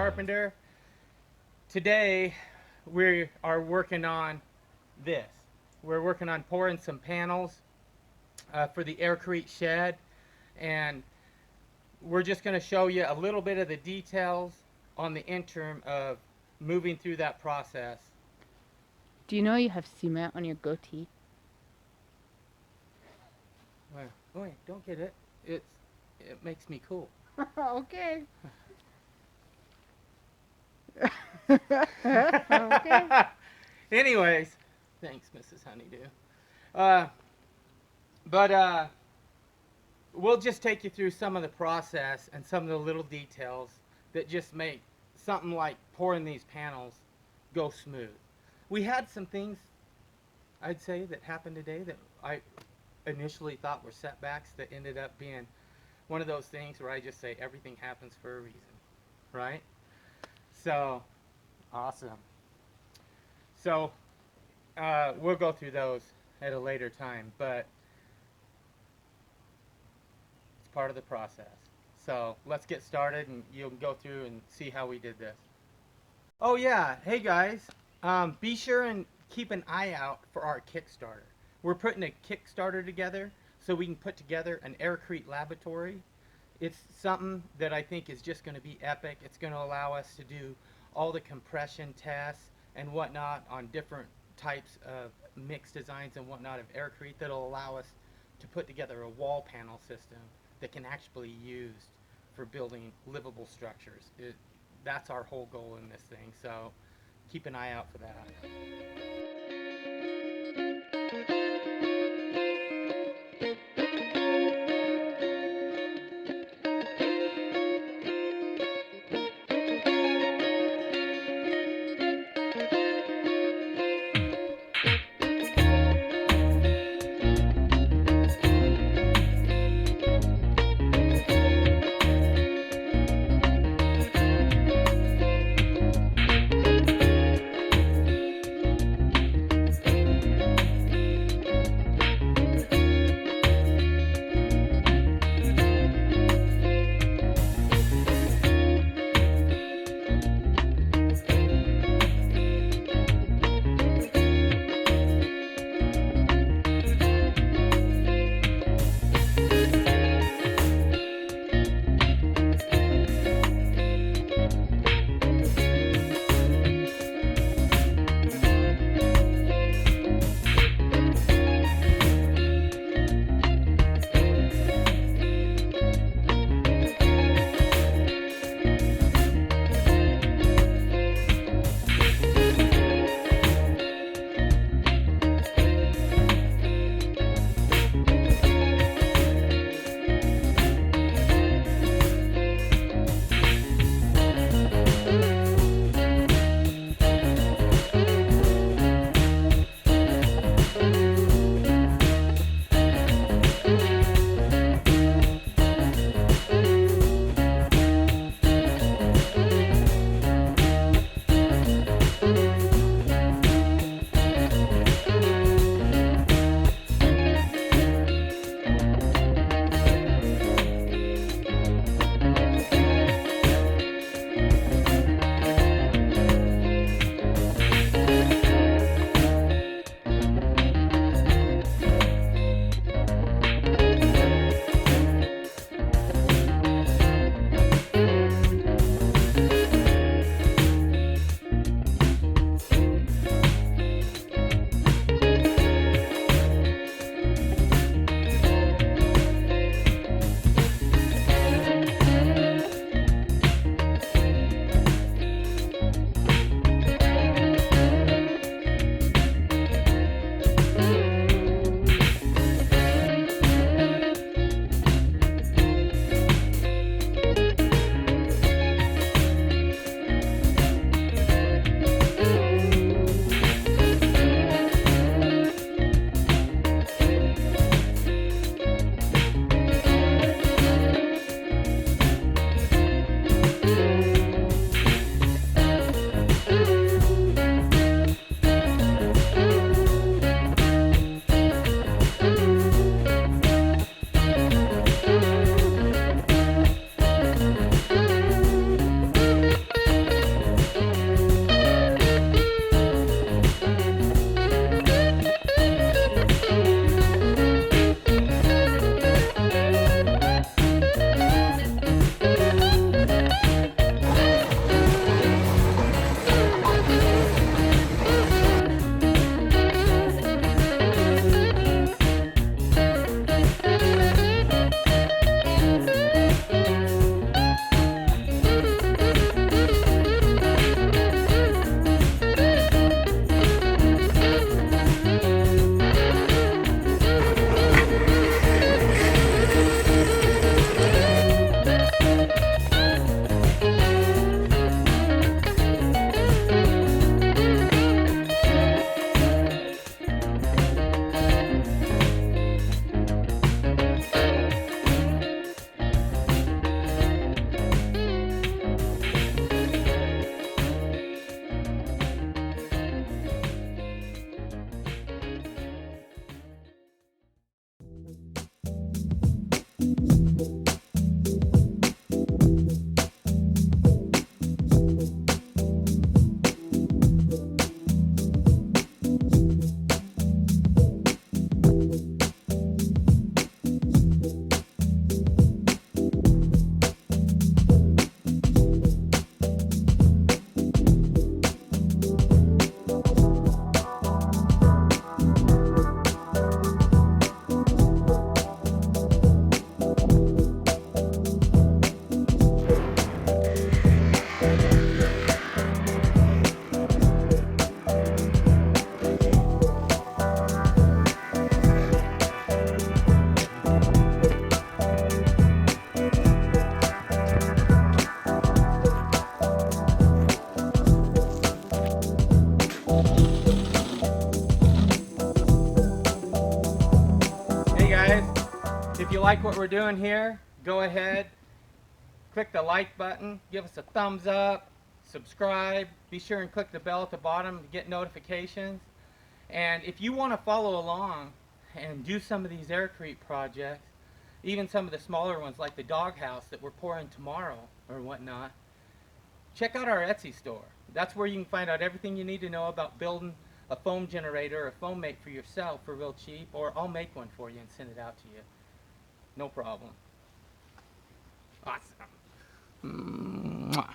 Carpenter. Today we are working on this. We're working on pouring some panels for the Crete shed, and we're just going to show you a little bit of the details on the interim of moving through that process. Do you know you have cement on your goatee? Well, wait, don't get it. It makes me cool. Okay. Okay. Anyways, thanks, Mrs. Honeydew. We'll just take you through some of the process and some of the little details that just make something like pouring these panels go smooth. We had some things, I'd say, that happened today that I initially thought were setbacks that ended up being one of those things where I just say everything happens for a reason, right? So, awesome. So, we'll go through those at a later time, but it's part of the process. So, let's get started and you'll go through and see how we did this. Oh yeah, hey guys, be sure and keep an eye out for our Kickstarter. We're putting a Kickstarter together so we can put together an Crete laboratory. It's something that I think is just going to be epic. It's going to allow us to do all the compression tests and whatnot on different types of mix designs and whatnot of Crete that'll allow us to put together a wall panel system that can actually be used for building livable structures. That's our whole goal in this thing, so keep an eye out for that. If you like what we're doing here, go ahead, click the like button, give us a thumbs up, subscribe, be sure and click the bell at the bottom to get notifications. And if you want to follow along and do some of these aircrete projects, even some of the smaller ones like the doghouse that we're pouring tomorrow or whatnot, check out our Etsy store. That's where you can find out everything you need to know about building a foam generator or a foam mate for yourself for real cheap, or I'll make one for you and send it out to you. No problem. Awesome. Mwah.